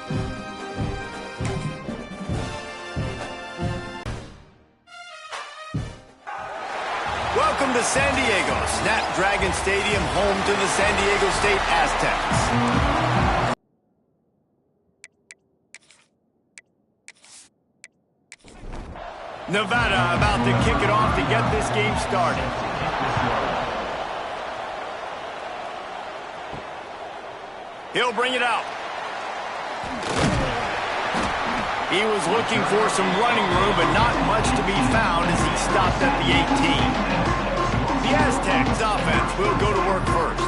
Welcome to San Diego, Snapdragon Stadium, home to the San Diego State Aztecs. Nevada about to kick it off to get this game started. He'll bring it out. He was looking for some running room, but not much to be found as he stopped at the 18. The Aztecs offense will go to work first.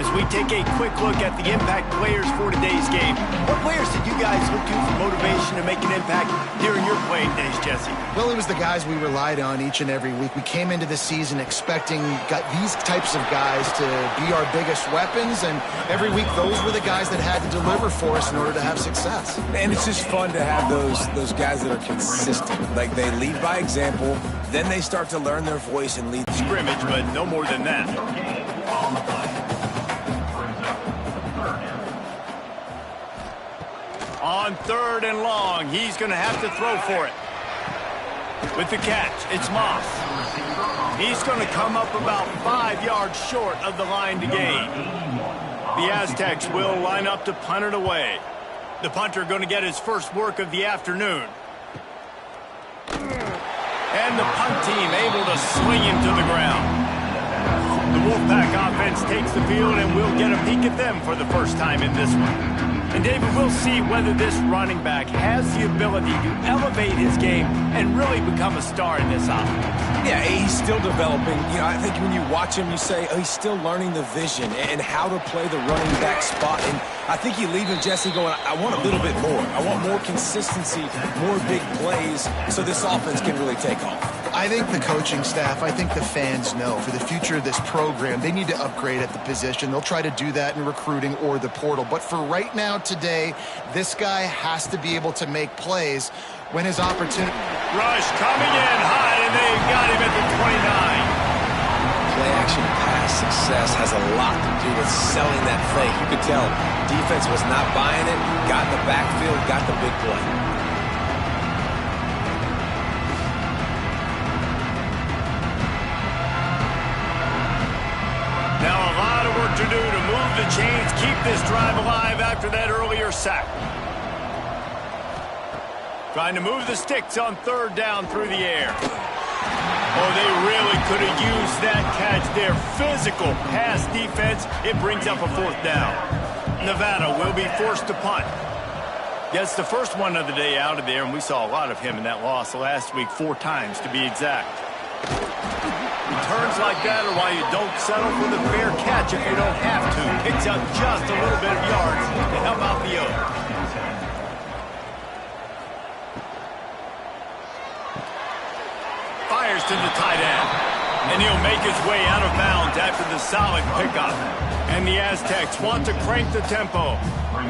As we take a quick look at the impact players for today's game, what players did you guys look to for motivation to make an impact during your playing days, Jesse? Well, it was the guys we relied on each and every week. We came into the season expecting these types of guys to be our biggest weapons, and every week those were the guys that had to deliver for us in order to have success. And it's just fun to have those guys that are consistent. Like, they lead by example, then they start to learn their voice and lead. Scrimmage, but no more than that. On 3rd and long, he's going to have to throw for it. With the catch, it's Moss. He's going to come up about 5 yards short of the line to gain. The Aztecs will line up to punt it away. The punter going to get his first work of the afternoon. And the punt team able to swing him to the ground. The Wolfpack offense takes the field, and we'll get a peek at them for the first time in this one. And David, we'll see whether this running back has the ability to elevate his game and really become a star in this offense. Yeah, he's still developing. You know, I think when you watch him, you say, oh, he's still learning the vision and how to play the running back spot. And I think you leave him, Jesse, going, I want a little bit more. I want more consistency, more big plays, so this offense can really take off. I think the coaching staff, I think the fans know for the future of this program, they need to upgrade at the position. They'll try to do that in recruiting or the portal. But for right now, today, this guy has to be able to make plays when his opportunity... Rush coming in high, and they got him at the 29. Play-action pass success has a lot to do with selling that fake. You could tell defense was not buying it, got in the backfield, got the big play. Now a lot of work to do to move the chains, keep this drive alive after that earlier sack. Trying to move the sticks on 3rd down through the air. Oh, they really could have used that catch there. Physical pass defense. It brings up a 4th down. Nevada will be forced to punt. Gets the first one of the day out of there, and we saw a lot of him in that loss last week, 4 times to be exact. Returns like that are why you don't settle for the fair catch if you don't have to. Picks up just a little bit of yards to help out the other. Fires to the tight end. And he'll make his way out of bounds after the solid pickup. And the Aztecs want to crank the tempo.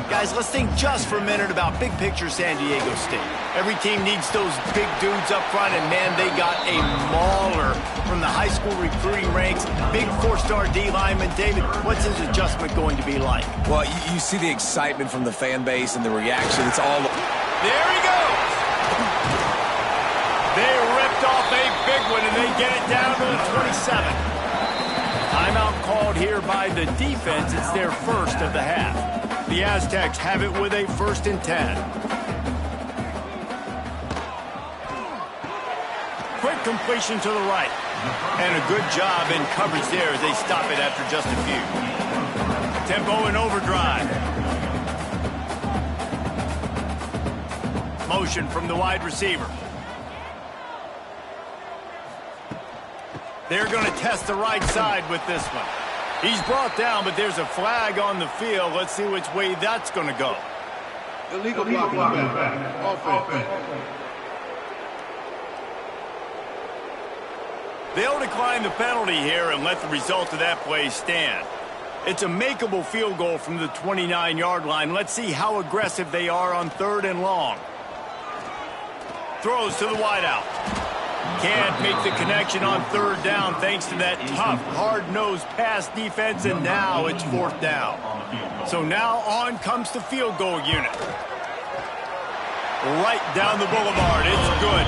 Guys, let's think just for a minute about big picture San Diego State. Every team needs those big dudes up front, and man, they got a mauler from the high school recruiting ranks. Big 4-star D lineman. David, what's his adjustment going to be like? Well, you see the excitement from the fan base and the reaction. It's all... There he goes! They ripped off a big one, and they get it down to the 27. Timeout called here by the defense. It's their first of the half. The Aztecs have it with a 1st and 10. Quick completion to the right. And a good job in coverage there as they stop it after just a few. Tempo and overdrive. Motion from the wide receiver. They're going to test the right side with this one. He's brought down, but there's a flag on the field. Let's see which way that's going to go. Illegal blocking. Offense. They'll decline the penalty here and let the result of that play stand. It's a makeable field goal from the 29-yard line. Let's see how aggressive they are on 3rd and long. Throws to the wideout. Can't make the connection on third down thanks to that tough, hard-nosed pass defense, and now it's fourth down. So now on comes the field goal unit. Right down the boulevard. It's good.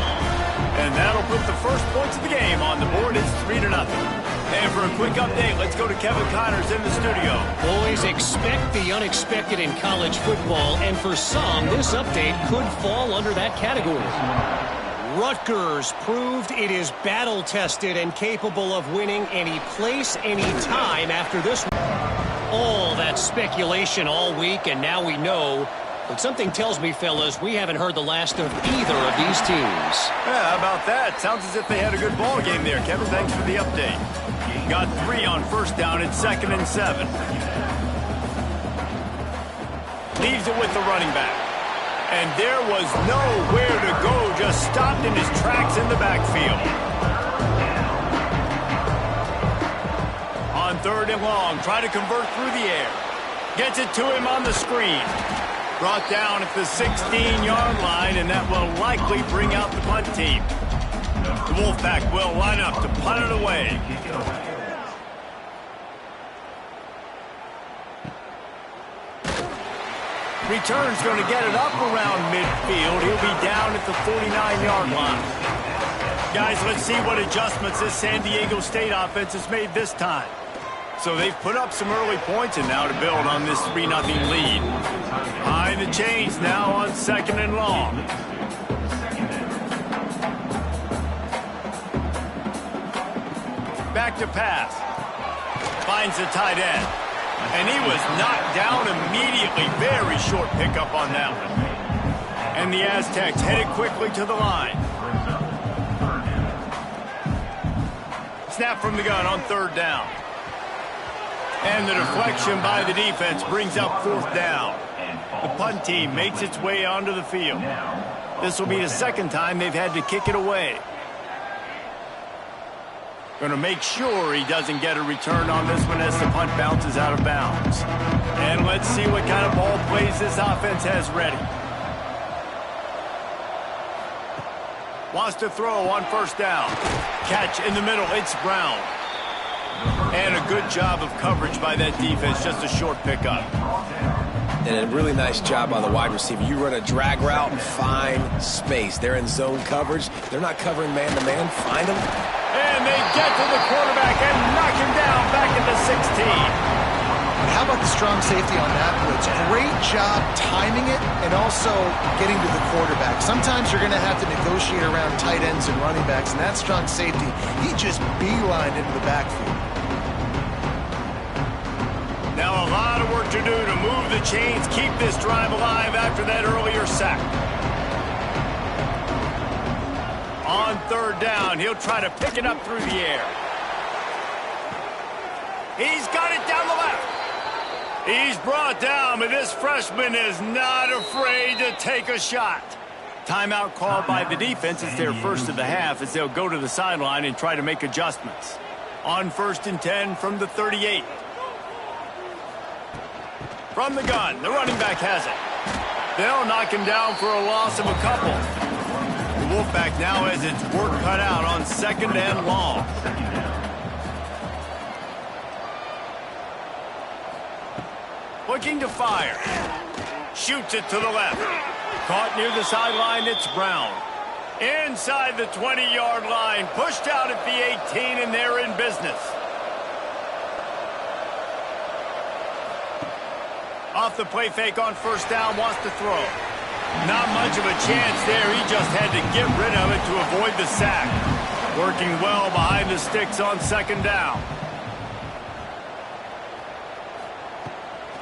And that'll put the first points of the game on the board. It's 3-0. And for a quick update, let's go to Kevin Connors in the studio. Boys, expect the unexpected in college football, and for some, this update could fall under that category. Rutgers proved it is battle-tested and capable of winning any place, any time after this. All that speculation all week, and now we know. But something tells me, fellas, we haven't heard the last of either of these teams. Yeah, how about that? Sounds as if they had a good ball game there. Kevin, thanks for the update. Got 3 on first down. It's 2nd and 7. Leaves it with the running back. And there was nowhere to go, just stopped in his tracks in the backfield. On 3rd and long, try to convert through the air. Gets it to him on the screen. Brought down at the 16-yard line, and that will likely bring out the punt team. The Wolfpack will line up to punt it away. Return's going to get it up around midfield. He'll be down at the 49-yard line. Guys, let's see what adjustments this San Diego State offense has made this time. So they've put up some early points, and now to build on this 3-0 lead. Behind the chains now on 2nd and long. Back to pass. Finds the tight end. And he was knocked down immediately. Very short pickup on that one. And the Aztecs headed quickly to the line. Snap from the gun on 3rd down. And the deflection by the defense brings up 4th down. The punt team makes its way onto the field. This will be the 2nd time they've had to kick it away. Going to make sure he doesn't get a return on this one as the punt bounces out of bounds. And let's see what kind of ball plays this offense has ready. Wants to throw on 1st down. Catch in the middle. It's Brown. And a good job of coverage by that defense. Just a short pickup. And a really nice job by the wide receiver. You run a drag route and find space. They're in zone coverage. They're not covering man-to-man. Find them. And they get to the quarterback and knock him down back at the 16. And how about the strong safety on that blitz? Great job timing it and also getting to the quarterback. Sometimes you're going to have to negotiate around tight ends and running backs, and that strong safety, he just beelined into the backfield. Now a lot of work to do to move the chains, keep this drive alive after that earlier sack. On 3rd down, he'll try to pick it up through the air. He's got it down the left. He's brought down, but this freshman is not afraid to take a shot. Timeout called by the defense. It's their first of the half as they'll go to the sideline and try to make adjustments. On 1st and 10 from the 38. From the gun, the running back has it. They'll knock him down for a loss of a couple. The Wolfpack now has its work cut out on 2nd and long. Looking to fire. Shoots it to the left. Caught near the sideline, it's Brown. Inside the 20-yard line, pushed out at the 18, and they're in business. Off the play fake on 1st down, wants to throw. Not much of a chance there. He just had to get rid of it to avoid the sack. Working well behind the sticks on 2nd down.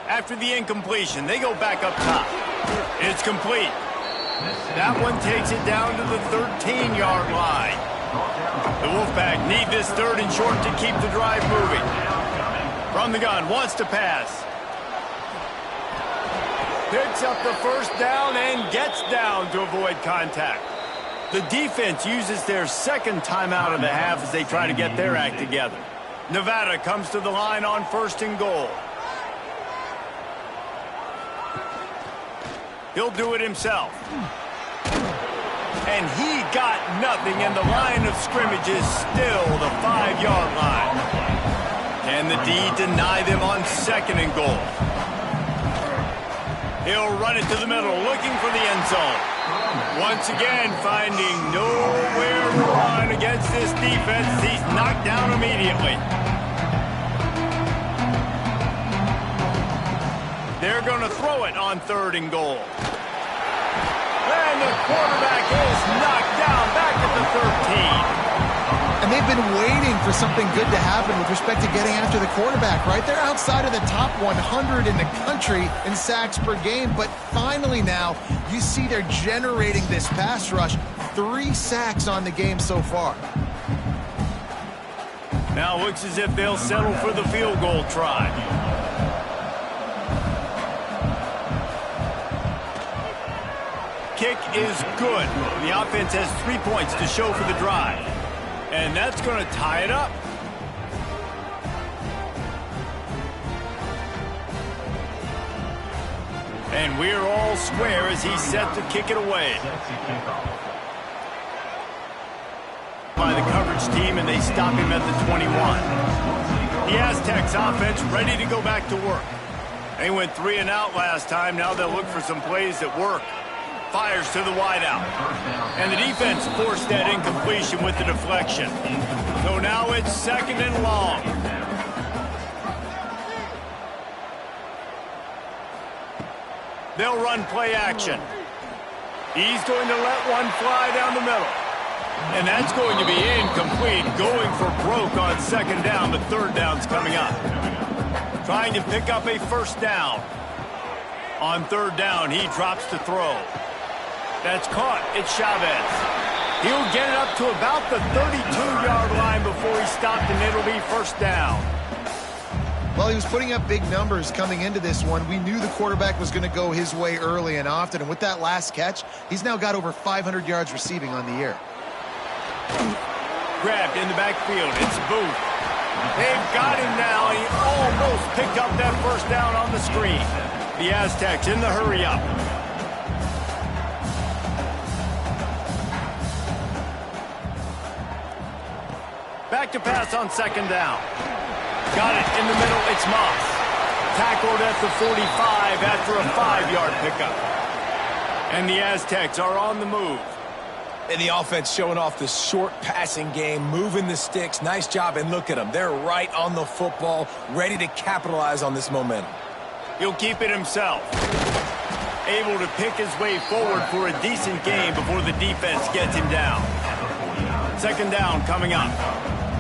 After the incompletion, they go back up top. It's complete. That one takes it down to the 13-yard line. The Wolfpack need this 3rd and short to keep the drive moving. From the gun, wants to pass. Picks up the 1st down and gets down to avoid contact. The defense uses their 2nd timeout of the half as they try to get their act together. Nevada comes to the line on 1st and goal. He'll do it himself. And he got nothing, and the line of scrimmage is still the 5-yard line. Can the D deny them on 2nd and goal? He'll run it to the middle, looking for the end zone. Once again, finding nowhere to run against this defense. He's knocked down immediately. They're going to throw it on 3rd and goal. And the quarterback is knocked down back at the 13. And they've been waiting for something good to happen with respect to getting after the quarterback, right? They're outside of the top 100 in the country in sacks per game, but finally now you see they're generating this pass rush. 3 sacks on the game so far. Now looks as if they'll settle for the field goal try. Kick is good. The offense has 3 points to show for the drive. And that's going to tie it up. And we're all square as he's set to kick it away. By the coverage team, and they stop him at the 21. The Aztecs offense ready to go back to work. They went 3 and out last time. Now they'll look for some plays that work. Fires to the wideout. And the defense forced that incompletion with the deflection. So now it's 2nd and long. They'll run play action. He's going to let one fly down the middle. And that's going to be incomplete. Going for broke on 2nd down, but 3rd down's coming up. Trying to pick up a 1st down. On 3rd down, he drops to throw. That's caught. It's Chavez. He'll get it up to about the 32-yard line before he stopped, and it'll be 1st down. Well, he was putting up big numbers coming into this one. We knew the quarterback was going to go his way early and often, and with that last catch, he's now got over 500 yards receiving on the year. Grabbed in the backfield. It's Booth. They've got him now, and he almost picked up that 1st down on the screen. The Aztecs in the hurry-up. Back to pass on 2nd down. Got it in the middle. It's Moss. Tackled at the 45 after a 5-yard pickup. And the Aztecs are on the move. And the offense showing off the short passing game, moving the sticks. Nice job, and look at them. They're right on the football, ready to capitalize on this momentum. He'll keep it himself. Able to pick his way forward for a decent game before the defense gets him down. 2nd down coming up.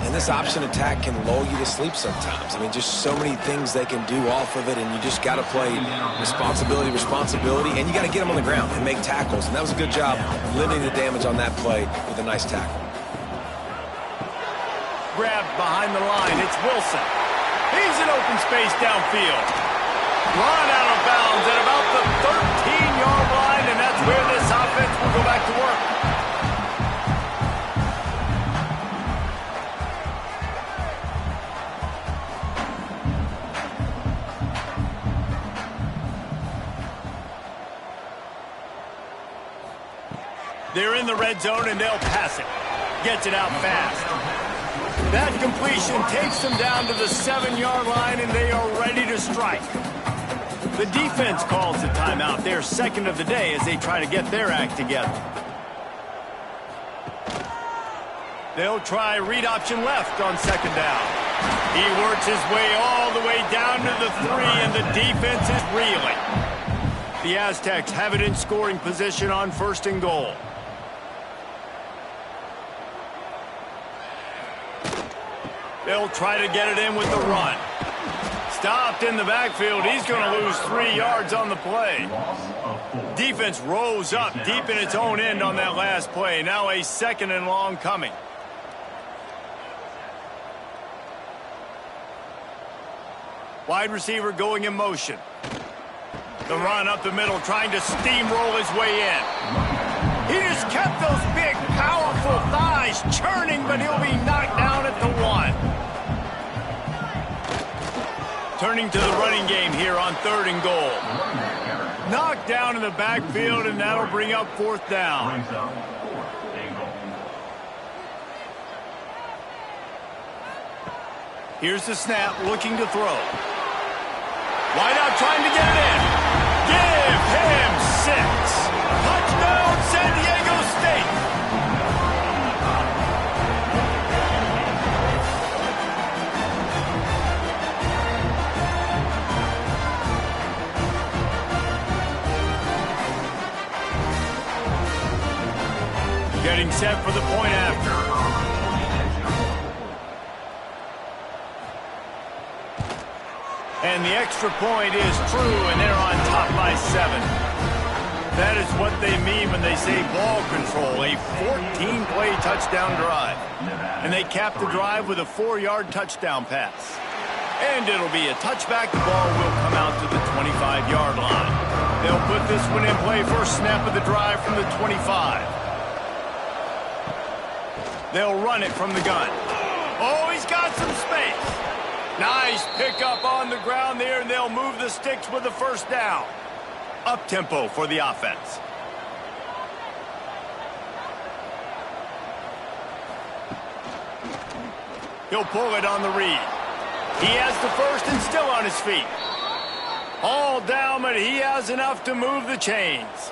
And this option attack can lull you to sleep sometimes. I mean, just so many things they can do off of it, and you just got to play responsibility, and you got to get them on the ground and make tackles. And that was a good job limiting the damage on that play with a nice tackle. Grabbed behind the line. It's Wilson. He's in open space downfield. Run out of bounds at about the 13-yard line, and that's where this offense will go back to work. They're in the red zone, and they'll pass it. Gets it out fast. That completion takes them down to the 7-yard line, and they are ready to strike. The defense calls the timeout. They're 2nd of the day as they try to get their act together. They'll try read option left on 2nd down. He works his way all the way down to the 3, and the defense is reeling. The Aztecs have it in scoring position on 1st and goal. They'll try to get it in with the run. Stopped in the backfield. He's going to lose 3 yards on the play. Defense rose up deep in its own end on that last play. Now a 2nd and long coming. Wide receiver going in motion. The run up the middle, trying to steamroll his way in. He just kept those big, powerful thighs churning, but he'll be knocked down at the 1. Turning to the running game here on 3rd and goal. Knocked down in the backfield, and that'll bring up 4th down. Here's the snap, looking to throw. Wide out, trying to get it in. Give him 6. Touchdown, San Diego State. Getting set for the point after. And the extra point is true, and they're on top by 7. That is what they mean when they say ball control, a 14-play touchdown drive. And they cap the drive with a 4-yard touchdown pass. And it'll be a touchback. The ball will come out to the 25-yard line. They'll put this one in play first snap of the drive from the 25. They'll run it from the gun. Oh, he's got some space. Nice pickup on the ground there, and they'll move the sticks with the first down. Up-tempo for the offense. He'll pull it on the read. He has the first and still on his feet. All down, but he has enough to move the chains.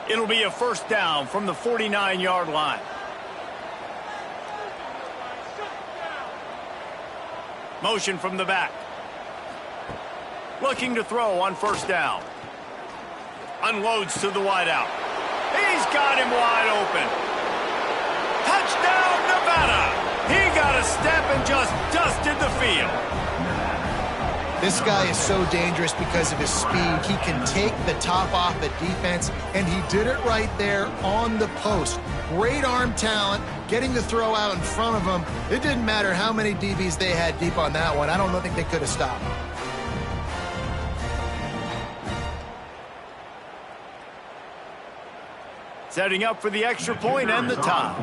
It'll be a first down from the 49-yard line. Motion from the back. Looking to throw on first down. Unloads to the wideout. He's got him wide open. Touchdown, Nevada! He got a step and just dusted the field. This guy is so dangerous because of his speed. He can take the top off the defense, and he did it right there on the post. Great arm talent, getting the throw out in front of him. It didn't matter how many DBs they had deep on that one. I don't think they could have stopped. Setting up for the extra point and the tie.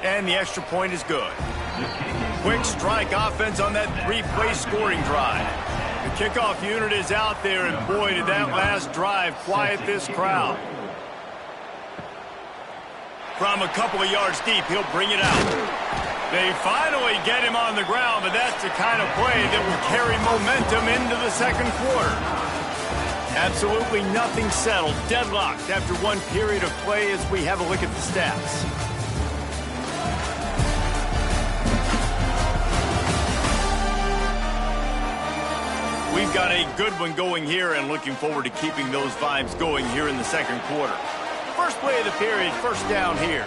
And the extra point is good. Quick strike offense on that 3-play scoring drive. The kickoff unit is out there, and boy, did that last drive quiet this crowd. From a couple of yards deep, he'll bring it out. They finally get him on the ground, but that's the kind of play that will carry momentum into the second quarter. Absolutely nothing settled, deadlocked after one period of play as we have a look at the stats. We've got a good one going here and looking forward to keeping those vibes going here in the second quarter. First play of the period, first down here.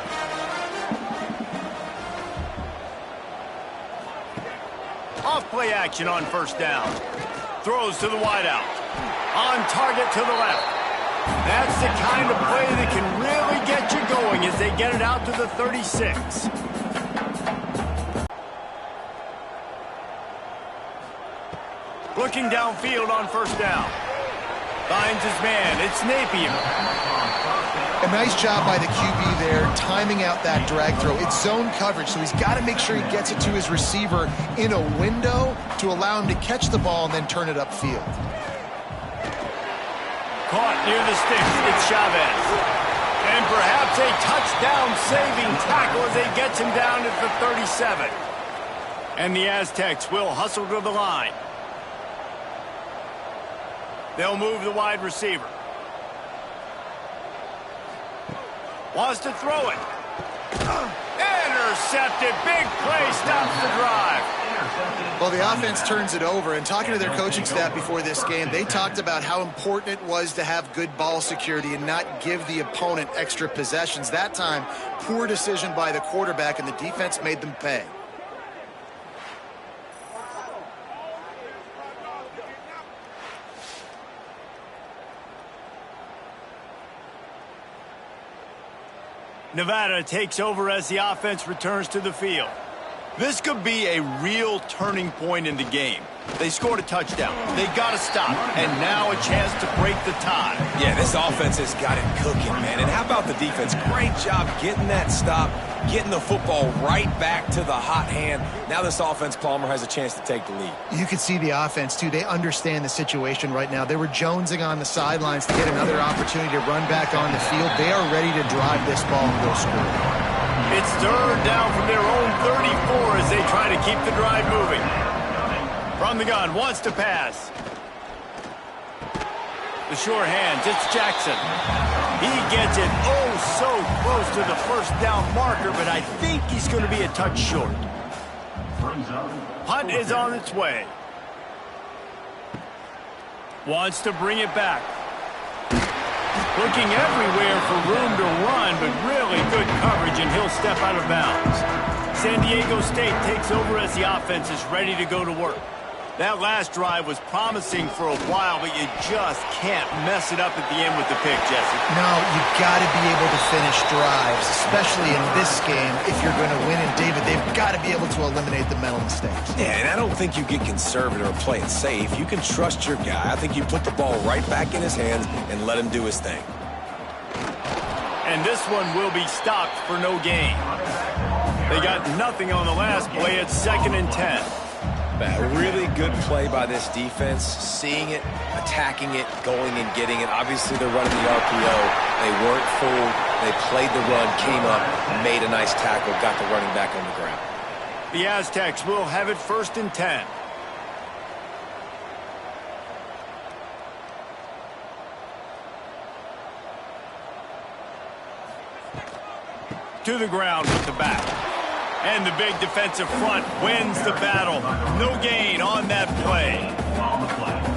Off play action on first down. Throws to the wideout. On target to the left. That's the kind of play that can really get you going as they get it out to the 36. Looking downfield on first down. Finds his man. It's Napier. A nice job by the QB there, timing out that drag throw. It's zone coverage, so he's got to make sure he gets it to his receiver in a window to allow him to catch the ball and then turn it upfield. Caught near the sticks. It's Chavez. And perhaps a touchdown-saving tackle as he gets him down at the 37. And the Aztecs will hustle to the line. They'll move the wide receiver. Wants to throw it. Intercepted. Big play. Stops the drive. Well, the offense turns it over, and talking to their coaching staff before this game, they talked about how important it was to have good ball security and not give the opponent extra possessions. That time, poor decision by the quarterback, and the defense made them pay. Nevada takes over as the offense returns to the field. This could be a real turning point in the game. They scored a touchdown. They got to stop. And now a chance to break the tie. Yeah, this offense has got it cooking, man. And how about the defense? Great job getting that stop, getting the football right back to the hot hand. Now this offense, Palmer, has a chance to take the lead. You can see the offense, too. They understand the situation right now. They were jonesing on the sidelines to get another opportunity to run back on the field. They are ready to drive this ball and go score. It's third down from their own 34 as they try to keep the drive moving. From the gun, wants to pass. The sure hands, it's Jackson. He gets it so close to the first down marker, but I think he's going to be a touch short. Punt is on its way. Wants to bring it back. Looking everywhere for room to run, but really good coverage, and he'll step out of bounds. San Diego State takes over as the offense is ready to go to work. That last drive was promising for a while, but you just can't mess it up at the end with the pick, Jesse. No, you've got to be able to finish drives, especially in this game. If you're going to win, and David, they've got to be able to eliminate the mental mistakes. Yeah, and I don't think you get conservative or play it safe. You can trust your guy. I think you put the ball right back in his hands and let him do his thing. And this one will be stopped for no gain. They got nothing on the last play. It's 2nd and 10. A really good play by this defense, seeing it, attacking it, going and getting it. Obviously, they're running the RPO. They weren't fooled. They played the run, came up, made a nice tackle, got the running back on the ground. The Aztecs will have it 1st and 10. To the ground with the back. And the big defensive front wins the battle. No gain on that play.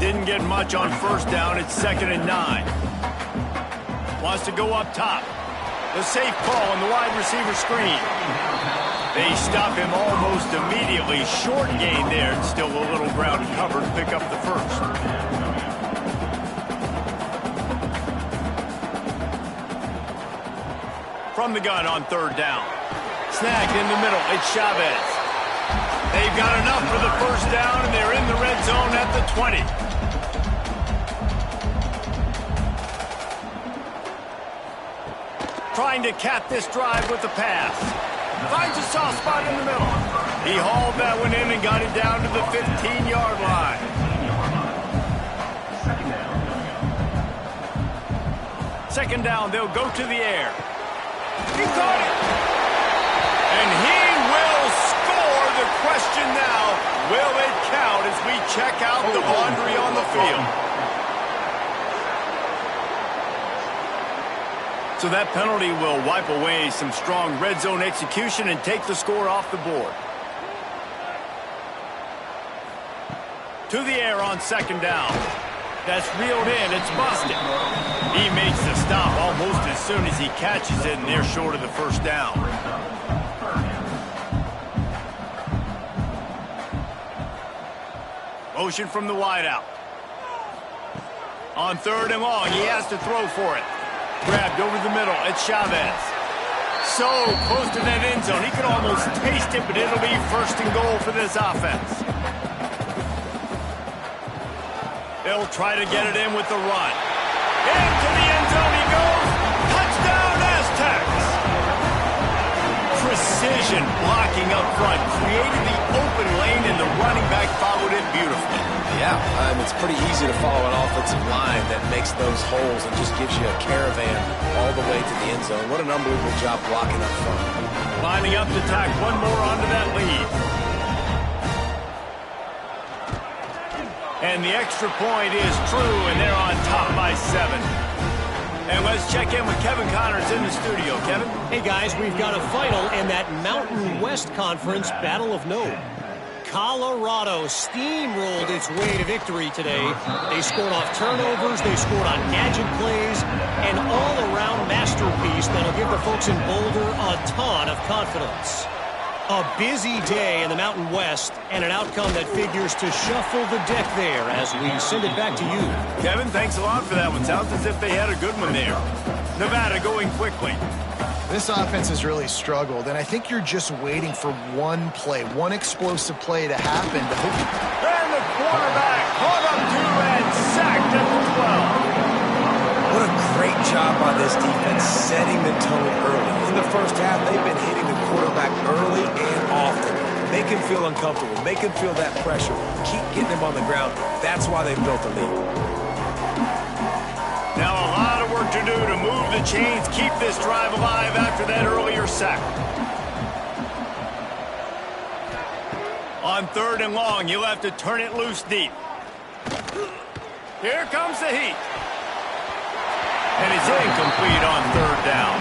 Didn't get much on 1st down. It's 2nd and 9. Wants to go up top. The safe call on the wide receiver screen. They stop him almost immediately. Short gain there, and still a little ground covered to pick up the 1st. From the gun on 3rd down. Snagged in the middle, it's Chavez. They've got enough for the 1st down, and they're in the red zone at the 20. Trying to cap this drive with the pass. Finds a soft spot in the middle. He hauled that one in and got it down to the 15-yard line. Second down, they'll go to the air. He caught it. And he will score. The question now, will it count as we check out the laundry on the field? So that penalty will wipe away some strong red zone execution and take the score off the board. To the air on 2nd down. That's reeled in. It's busted. He makes the stop almost as soon as he catches it, and they're short of the 1st down. Motion from the wideout. On 3rd and long, he has to throw for it. Grabbed over the middle. It's Chavez. So close to that end zone. He could almost taste it, but it'll be 1st and goal for this offense. They'll try to get it in with the run. Into the end zone he goes. Touchdown, Aztecs! Precision blocking up front. Created the open lane, and the running back followed it beautifully. Yeah, it's pretty easy to follow an offensive line that makes those holes and just gives you a caravan all the way to the end zone. What an unbelievable job blocking up front. Lining up to tack one more onto that lead. And the extra point is true, and they're on top by 7. And let's check in with Kevin Connors in the studio. Kevin? Hey, guys, we've got a final in that Mountain West Conference Battle of Note. Colorado steamrolled its way to victory today. They scored off turnovers, they scored on gadget plays, an all-around masterpiece that'll give the folks in Boulder a ton of confidence. A busy day in the Mountain West, and an outcome that figures to shuffle the deck there as we send it back to you. Kevin, thanks a lot for that one. Sounds as if they had a good one there. Nevada going quickly. This offense has really struggled, and I think you're just waiting for one play, one explosive play to happen. And the quarterback caught up to and sacked at the 12. What a great job by this defense setting the tone early. In the 1st half, they've been hitting the quarterback early and often. Make him feel uncomfortable. Make him feel that pressure. Keep getting him on the ground. That's why they've built a lead. Now a lot of work to do to move the chains, keep this drive alive after that earlier sack. On 3rd and long, you'll have to turn it loose deep. Here comes the heat. And it's incomplete on 3rd down.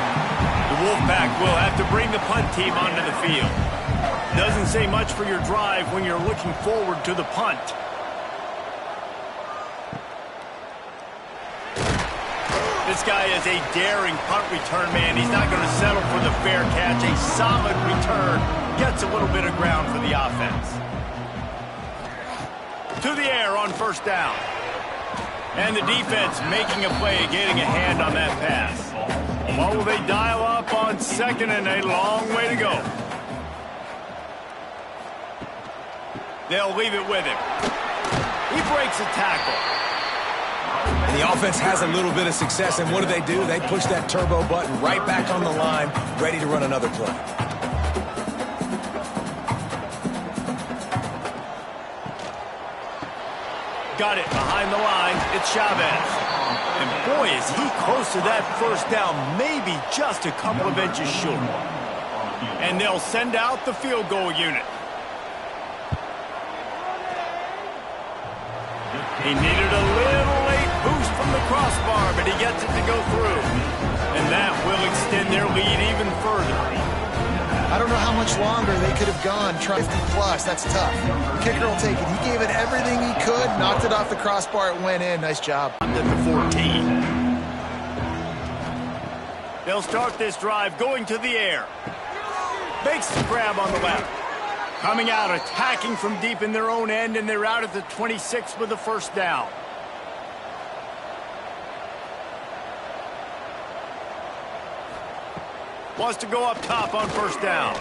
The Wolfpack will have to bring the punt team onto the field. Doesn't say much for your drive when you're looking forward to the punt. This guy is a daring punt return man. He's not going to settle for the fair catch. A solid return gets a little bit of ground for the offense. To the air on 1st down. And the defense making a play, getting a hand on that pass. What will they dial up on 2nd and a long way to go? They'll leave it with him. He breaks a tackle. And the offense has a little bit of success, and what do? They push that turbo button right back on the line, ready to run another play. Got it behind the line. It's Chavez. And boy, is he close to that 1st down, maybe just a couple of inches short. And they'll send out the field goal unit. He needed a little late boost from the crossbar, but he gets it to go through. And that will extend their lead even further. I don't know how much longer they could have gone. 50+, that's tough. The kicker will take it. He gave it everything he could, knocked it off the crossbar, it went in. Nice job. At the 14. They'll start this drive going to the air. Makes the grab on the left. Coming out, attacking from deep in their own end, and they're out at the 26 with the 1st down. Wants to go up top on 1st down.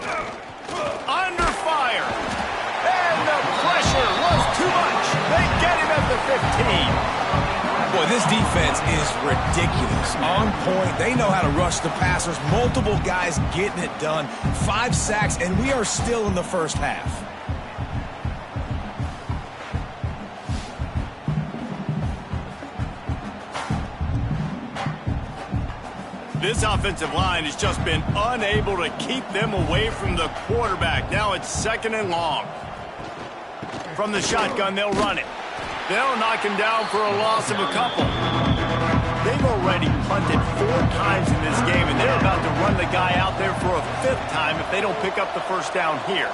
Under fire. And the pressure was too much. They get him at the 15. Boy, this defense is ridiculous. On point. They know how to rush the passers. Multiple guys getting it done. 5 sacks, and we are still in the 1st half. This offensive line has just been unable to keep them away from the quarterback. Now it's 2nd and long. From the shotgun, they'll run it. They'll knock him down for a loss of a couple. They've already punted 4 times in this game, and they're about to run the guy out there for a 5th time if they don't pick up the 1st down here.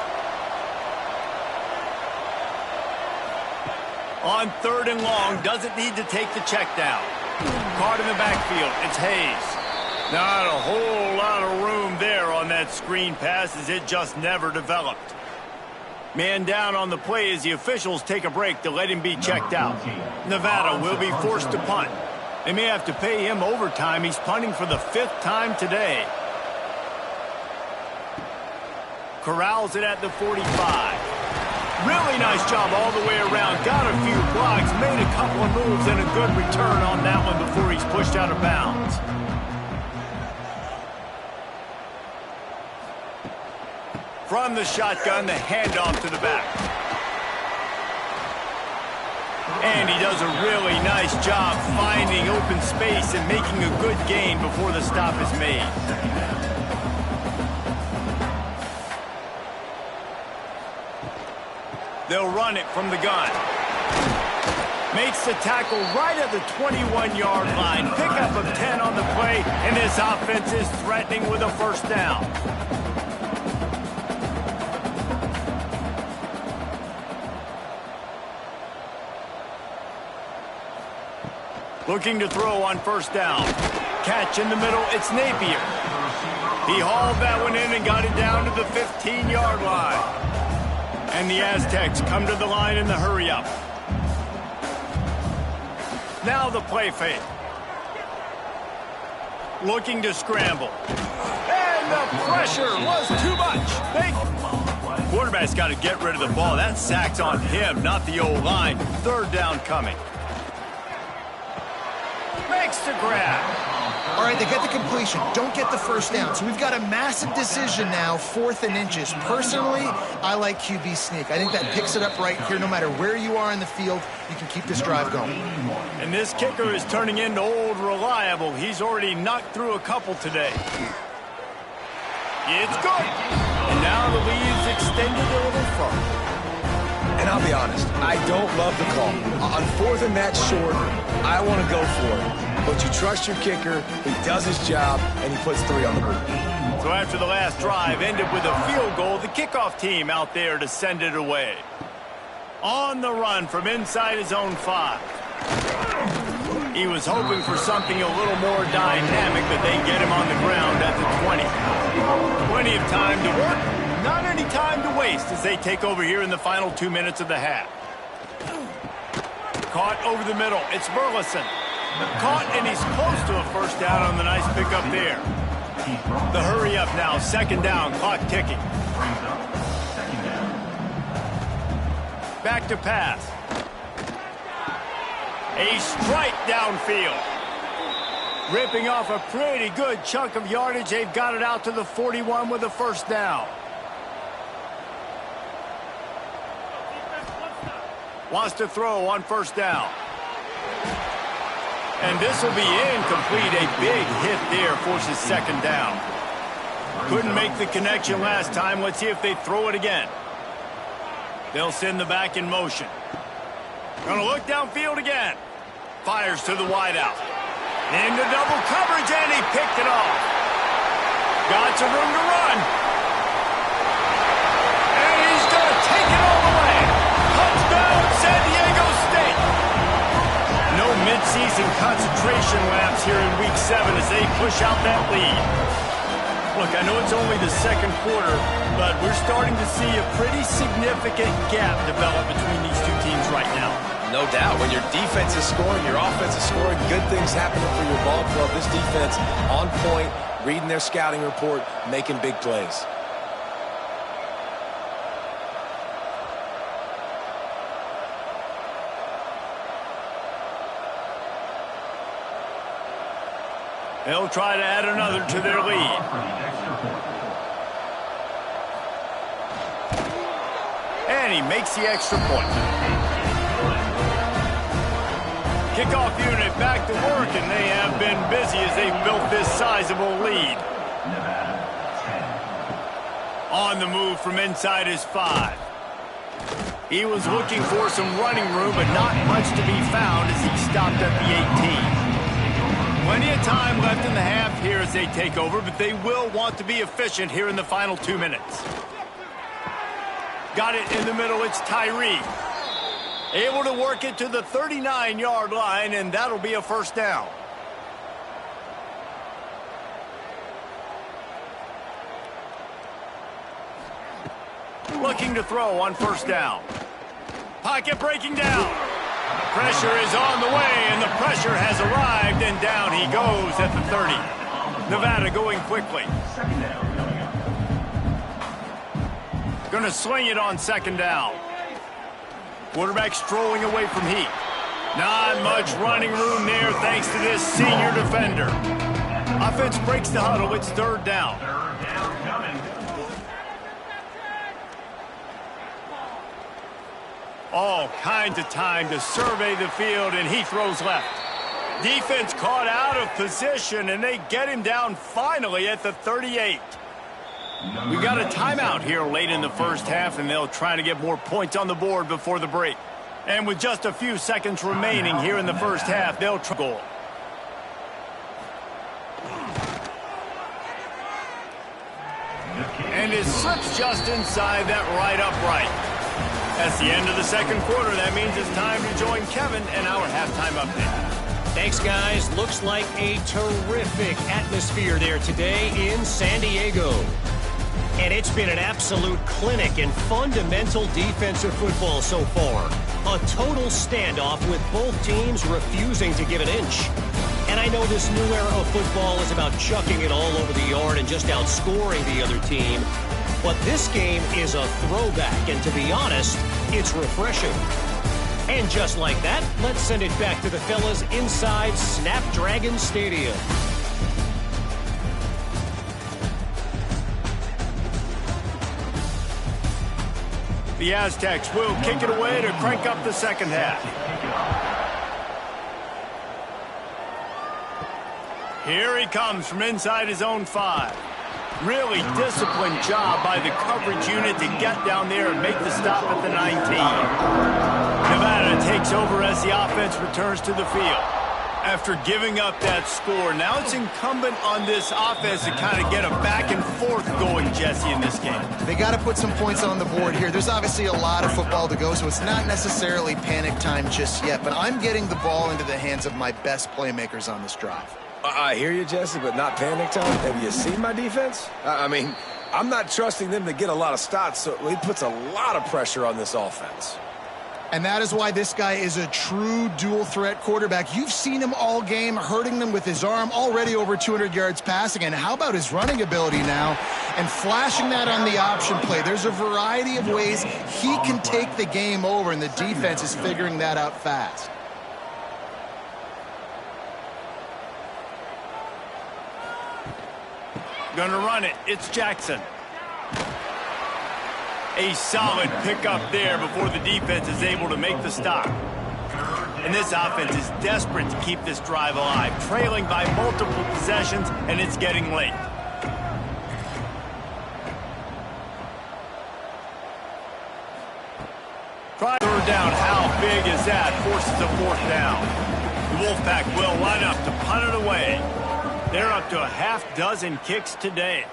On 3rd and long, doesn't need to take the check down. Caught in the backfield, it's Hayes. Not a whole lot of room there on that screen pass as it just never developed. Man down on the play as the officials take a break to let him be checked out. Nevada will be forced to punt. They may have to pay him overtime. He's punting for the 5th time today. Corrals it at the 45. Really nice job all the way around. Got a few blocks, made a couple of moves, and a good return on that one before he's pushed out of bounds. From the shotgun, the handoff to the back. And he does a really nice job finding open space and making a good gain before the stop is made. They'll run it from the gun. Makes the tackle right at the 21-yard line. Pickup of 10 on the play, and this offense is threatening with a 1st down. Looking to throw on 1st down. Catch in the middle, it's Napier. He hauled that one in and got it down to the 15-yard line. And the Aztecs come to the line in the hurry-up. Now the play fake. Looking to scramble. And the pressure was too much. Quarterback's got to get rid of the ball. That sack's on him, not the O-line. 3rd down coming. Makes the grab. All right, they get the completion. Don't get the first down. So we've got a massive decision now, 4th and inches. Personally, I like QB sneak. I think that picks it up right here. No matter where you are in the field, you can keep this drive going. And this kicker is turning into old reliable. He's already knocked through a couple today. It's good. And now the lead's extended a little further. And I'll be honest, I don't love the call. On 4th and that short, I want to go for it. But you trust your kicker, he does his job, and he puts 3 on the board. So after the last drive ended with a field goal, the kickoff team out there to send it away. On the run from inside his own 5. He was hoping for something a little more dynamic, but they get him on the ground at the 20. Plenty of time to work, not any time to waste as they take over here in the final 2 minutes of the half. Caught over the middle. It's Burleson. Caught, and he's close to a first down on the nice pickup there. The hurry up now, 2nd down, clock ticking. Back to pass. A strike downfield. Ripping off a pretty good chunk of yardage. They've got it out to the 41 with a first down. Wants to throw on first down. And this will be incomplete. A big hit there forces 2nd down. Couldn't make the connection last time. Let's see if they throw it again. They'll send the back in motion. Gonna look downfield again. Fires to the wideout. Into double coverage, and he picked it off. Got some room to run. And he's gonna take it all the way. Touchdown, San Diego State. No midseason concentration laps here in Week 7 as they push out that lead. Look, I know it's only the 2nd quarter, but we're starting to see a pretty significant gap develop between these two teams right now. No doubt. When your defense is scoring, your offense is scoring, good things happening for your ball club. This defense on point, reading their scouting report, making big plays. They'll try to add another to their lead. And he makes the extra point. Kickoff unit back to work, and they have been busy as they've built this sizable lead. On the move from inside his 5. He was looking for some running room, but not much to be found as he stopped at the 18. Plenty of time left in the half here as they take over, but they will want to be efficient here in the final 2 minutes. Got it in the middle, it's Tyree. Able to work it to the 39-yard line, and that'll be a first down. Looking to throw on first down. Pocket breaking down. Pressure is on the way, and the pressure has arrived, and down he goes at the 30. Nevada going quickly. Going to sling it on 2nd down. Quarterback strolling away from heat. Not much running room there thanks to this senior defender. Offense breaks the huddle. It's 3rd down. All kinds of time to survey the field, and he throws left. Defense caught out of position, and they get him down finally at the 38. We got a timeout here late in the first half, and they'll try to get more points on the board before the break. And with just a few seconds remaining here in the first half, they'll try goal. And it slips just inside that right upright. That's the end of the 2nd quarter. That means it's time to join Kevin and our halftime update. Thanks, guys. Looks like a terrific atmosphere there today in San Diego. And it's been an absolute clinic in fundamental defensive football so far. A total standoff with both teams refusing to give an inch. And I know this new era of football is about chucking it all over the yard and just outscoring the other team. But this game is a throwback, and to be honest, it's refreshing. And just like that, let's send it back to the fellas inside Snapdragon Stadium. The Aztecs will kick it away to crank up the second half. Here he comes from inside his own 5. Really disciplined job by the coverage unit to get down there and make the stop at the 19. Nevada takes over as the offense returns to the field. After giving up that score, now it's incumbent on this offense to kind of get a back and forth going, Jesse, in this game. They got to put some points on the board here. There's obviously a lot of football to go, so it's not necessarily panic time just yet, but I'm getting the ball into the hands of my best playmakers on this drive. I hear you, Jesse, but not panic time. Have you seen my defense? I mean, I'm not trusting them to get a lot of stops, so it puts a lot of pressure on this offense. And that is why this guy is a true dual-threat quarterback. You've seen him all game, hurting them with his arm, already over 200 yards passing. And how about his running ability now? And flashing that on the option play. There's a variety of ways he can take the game over, and the defense is figuring that out fast. Gonna run it. It's Jackson. A solid pickup there before the defense is able to make the stop. And this offense is desperate to keep this drive alive, trailing by multiple possessions, and it's getting late. Try third down. How big is that? Forces a fourth down. The Wolfpack will line up to punt it away. They're up to a half-dozen kicks today.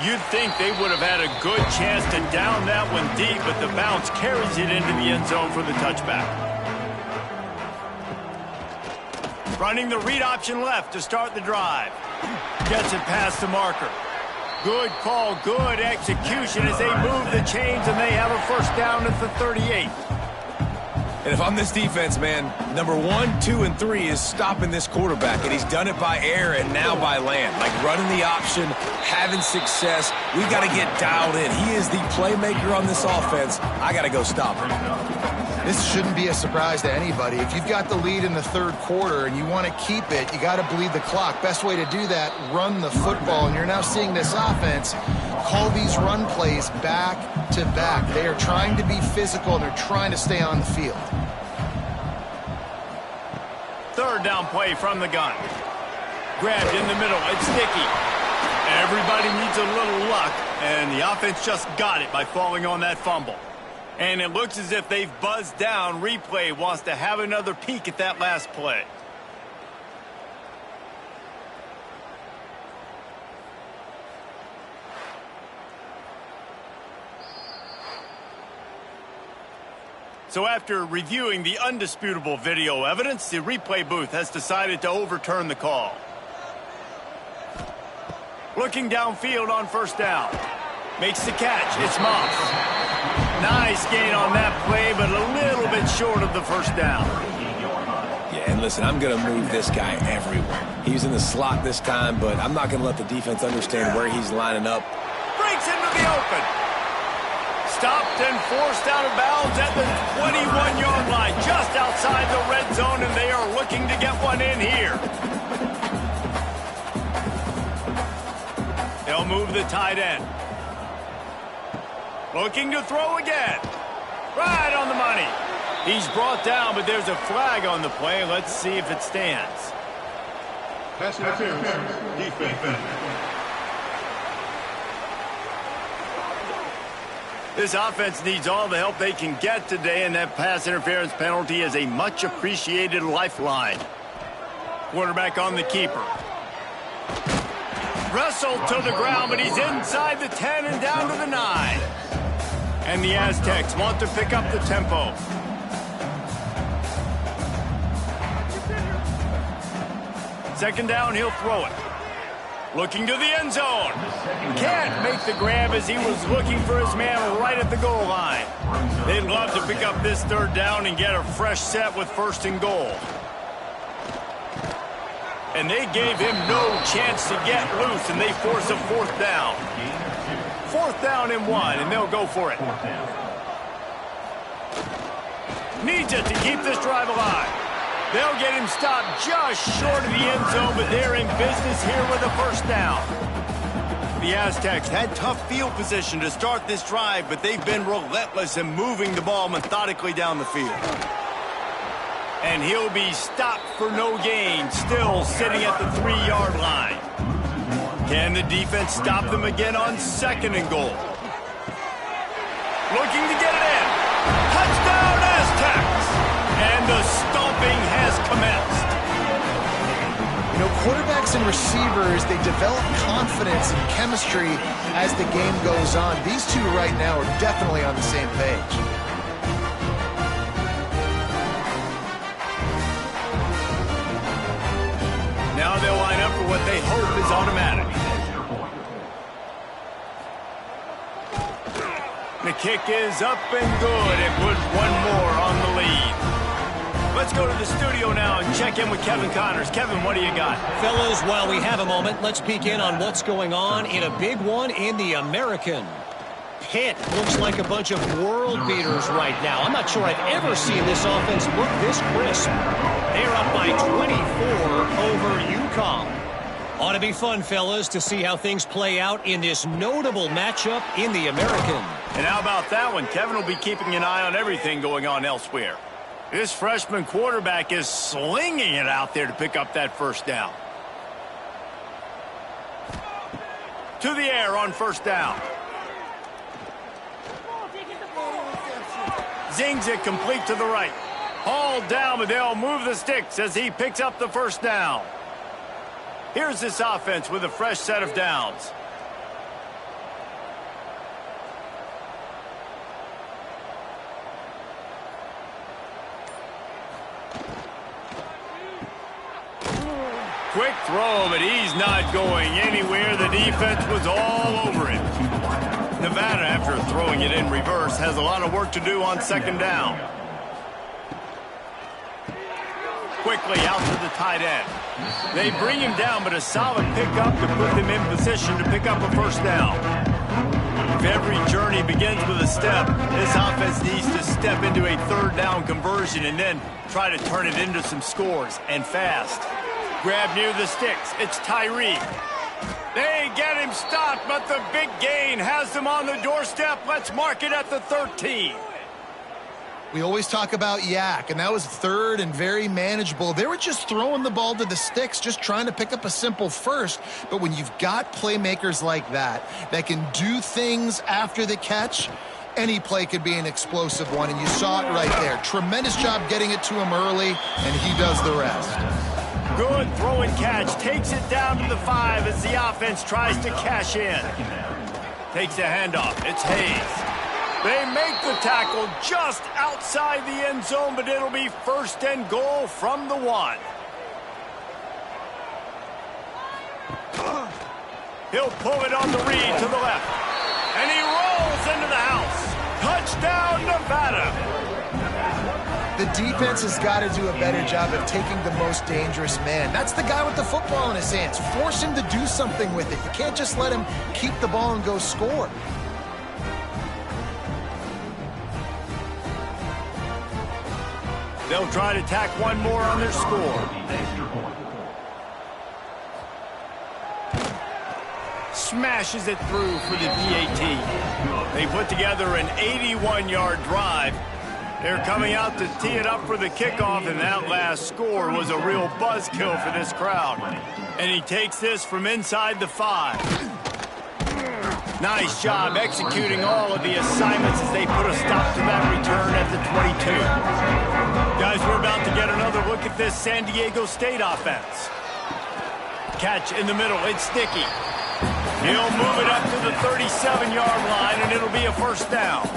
You'd think they would have had a good chance to down that one deep, but the bounce carries it into the end zone for the touchback. Running the read option left to start the drive. Gets it past the marker. Good call, good execution as they move the chains, and they have a first down at the 38. And if I'm this defense, man, number 1, 2, and 3 is stopping this quarterback, and he's done it by air and now by land. Like running the option, having success. We got to get dialed in. He is the playmaker on this offense. I got to go stop him. This shouldn't be a surprise to anybody. If you've got the lead in the third quarter and you want to keep it, you got to bleed the clock. Best way to do that, run the football. And you're now seeing this offense call these run plays back to back. They are trying to be physical, and they're trying to stay on the field. Third down play from the gun. Grabbed in the middle. It's Sticky. Everybody needs a little luck, and the offense just got it by falling on that fumble. And it looks as if they've buzzed down. Replay wants to have another peek at that last play. So after reviewing the undisputable video evidence, the replay booth has decided to overturn the call. Looking downfield on first down. Makes the catch. It's Moss. Nice gain on that play, but a little bit short of the first down. Yeah, and listen, I'm going to move this guy everywhere. He's in the slot this time, but I'm not going to let the defense understand where he's lining up. Breaks into the open. Stopped and forced out of bounds at the 21-yard line, just outside the red zone, and they are looking to get one in here. They'll move the tight end. Looking to throw again. Right on the money. He's brought down, but there's a flag on the play. Let's see if it stands. Pass interference. Defense. This offense needs all the help they can get today, and that pass interference penalty is a much-appreciated lifeline. Quarterback on the keeper. Wrestled to the ground, but he's inside the 10 and down to the 9. And the Aztecs want to pick up the tempo. Second down, he'll throw it. Looking to the end zone. Can't make the grab as he was looking for his man right at the goal line. They'd love to pick up this third down and get a fresh set with first and goal. And they gave him no chance to get loose, and they force a fourth down. Fourth down and 1, and they'll go for it. Needs it to keep this drive alive. They'll get him stopped just short of the end zone, but they're in business here with a first down. The Aztecs had tough field position to start this drive, but they've been relentless in moving the ball methodically down the field. And he'll be stopped for no gain, still sitting at the 3-yard line. Can the defense stop them again on 2nd and goal? Looking to get it in. Touchdown, Aztecs! And the stomping has commenced. You know, quarterbacks and receivers, they develop confidence and chemistry as the game goes on. These two right now are definitely on the same page. Now they'll line up for what they hope is automatic. The kick is up and good. It puts one more on the lead. Let's go to the studio now and check in with Kevin Connors. Kevin, what do you got? Fellas, while we have a moment, let's peek in on what's going on in a big one in the American. Pitt looks like a bunch of world beaters right now. I'm not sure I've ever seen this offense look this crisp. They're up by 24 over UConn. Ought to be fun, fellas, to see how things play out in this notable matchup in the American. And how about that one? Kevin will be keeping an eye on everything going on elsewhere. This freshman quarterback is slinging it out there to pick up that first down. To the air on first down. Zings it complete to the right. Hauled down, but they'll move the sticks as he picks up the first down. Here's this offense with a fresh set of downs. Quick throw, but he's not going anywhere. The defense was all over him. Nevada, after throwing it in reverse, has a lot of work to do on 2nd down. Quickly out to the tight end. They bring him down, but a solid pickup to put them in position to pick up a first down. If every journey begins with a step, this offense needs to step into a 3rd down conversion and then try to turn it into some scores, and fast. Grab near the sticks. It's Tyree. They get him stopped, but the big gain has them on the doorstep. Let's mark it at the 13. We always talk about Yak, and that was 3rd and very manageable. They were just throwing the ball to the sticks, just trying to pick up a simple first. But when you've got playmakers like that can do things after the catch, any play could be an explosive one, and you saw it right there. Tremendous job getting it to him early, and he does the rest. Good throw and catch. Takes it down to the 5 as the offense tries to cash in. Takes a handoff. It's Hayes. They make the tackle just outside the end zone, but it'll be 1st and goal from the 1. He'll pull it on the read to the left. And he rolls into the house. Touchdown, Nevada. The defense has got to do a better job of taking the most dangerous man. That's the guy with the football in his hands. Force him to do something with it. You can't just let him keep the ball and go score. They'll try to tack one more on their score. Smashes it through for the PAT. They put together an 81-yard drive. They're coming out to tee it up for the kickoff, and that last score was a real buzzkill for this crowd. And he takes this from inside the 5. Nice job executing all of the assignments as they put a stop to that return at the 22. Guys, we're about to get another look at this San Diego State offense. Catch in the middle. It's Sticky. He'll move it up to the 37-yard line, and it'll be a first down.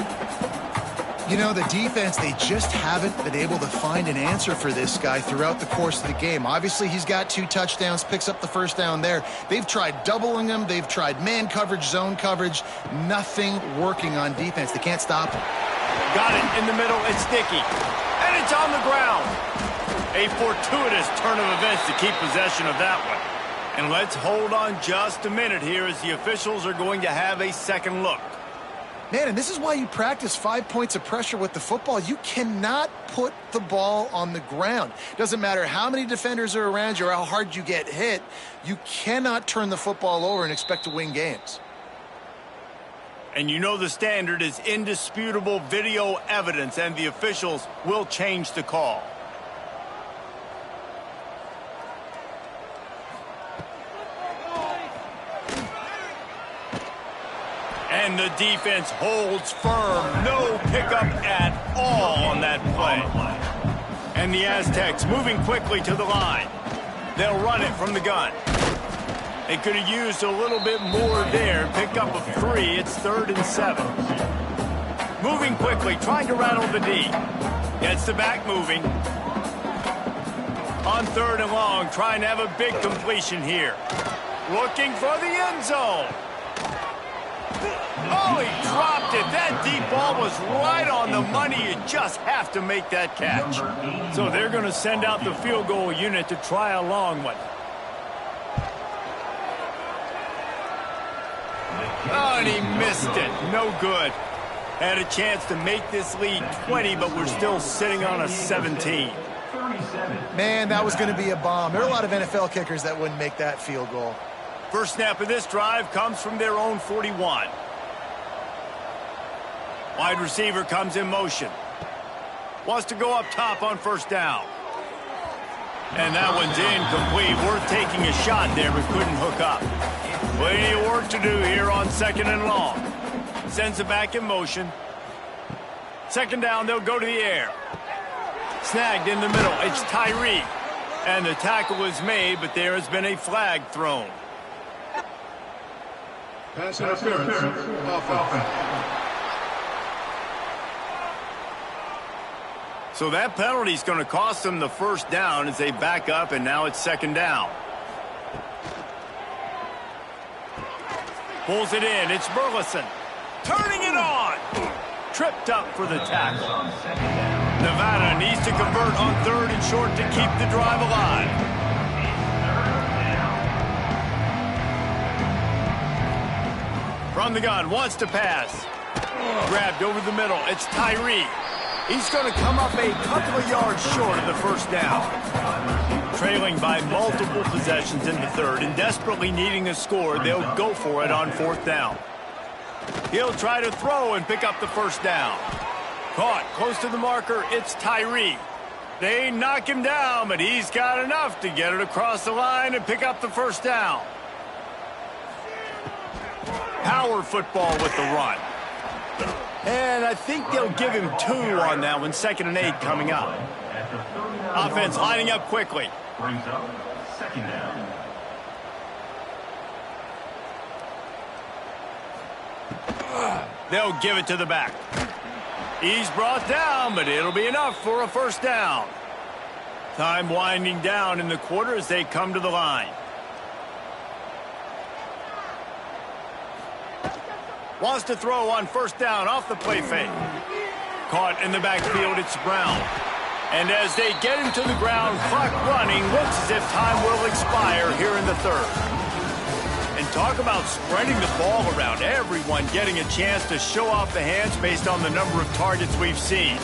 You know, the defense, they just haven't been able to find an answer for this guy throughout the course of the game. Obviously, he's got 2 touchdowns, picks up the first down there. They've tried doubling him. They've tried man coverage, zone coverage. Nothing working on defense. They can't stop him. Got it in the middle. It's Sticky. And it's on the ground. A fortuitous turn of events to keep possession of that one. And let's hold on just a minute here as the officials are going to have a second look. Man, and this is why you practice 5 points of pressure with the football. You cannot put the ball on the ground. Doesn't matter how many defenders are around you or how hard you get hit. You cannot turn the football over and expect to win games. And you know the standard is indisputable video evidence, and the officials will change the call. And the defense holds firm. No pickup at all on that play. And the Aztecs moving quickly to the line. They'll run it from the gun. They could have used a little bit more there. Pick up a 3. It's 3rd and 7. Moving quickly, trying to rattle the D. Gets the back moving. On 3rd and long, trying to have a big completion here. Looking for the end zone. Oh, he dropped it. That deep ball was right on the money. You just have to make that catch. So they're going to send out the field goal unit to try a long one. Oh, and he missed it. No good. Had a chance to make this lead 20, but we're still sitting on a 17. Man, that was going to be a bomb. There are a lot of NFL kickers that wouldn't make that field goal. First snap of this drive comes from their own 41. Wide receiver comes in motion. Wants to go up top on 1st down. And that one's incomplete. Worth taking a shot there, but couldn't hook up. Plenty of work to do here on 2nd and long. Sends it back in motion. 2nd down, they'll go to the air. Snagged in the middle. It's Tyree. And the tackle is made, but there has been a flag thrown. Pass interference. Offense. So that penalty is going to cost them the 1st down as they back up, and now it's 2nd down. Pulls it in. It's Burleson. Turning it on. Tripped up for the tackle. Nevada needs to convert on 3rd and short to keep the drive alive. From the gun, wants to pass. Grabbed over the middle. It's Tyree. He's going to come up a couple of yards short of the 1st down. Trailing by multiple possessions in the 3rd and desperately needing a score, they'll go for it on 4th down. He'll try to throw and pick up the 1st down. Caught close to the marker, it's Tyree. They knock him down, but he's got enough to get it across the line and pick up the 1st down. Power football with the run. And I think they'll give him 2 on that one. 2nd and 8 coming up. Offense lining up quickly. Brings up 2nd down. They'll give it to the back. He's brought down, but it'll be enough for a 1st down. Time winding down in the quarter as they come to the line. Wants to throw on 1st down off the play fake. Caught in the backfield, it's Brown. And as they get him to the ground, clock running, looks as if time will expire here in the 3rd. And talk about spreading the ball around. Everyone getting a chance to show off the hands based on the number of targets we've seen.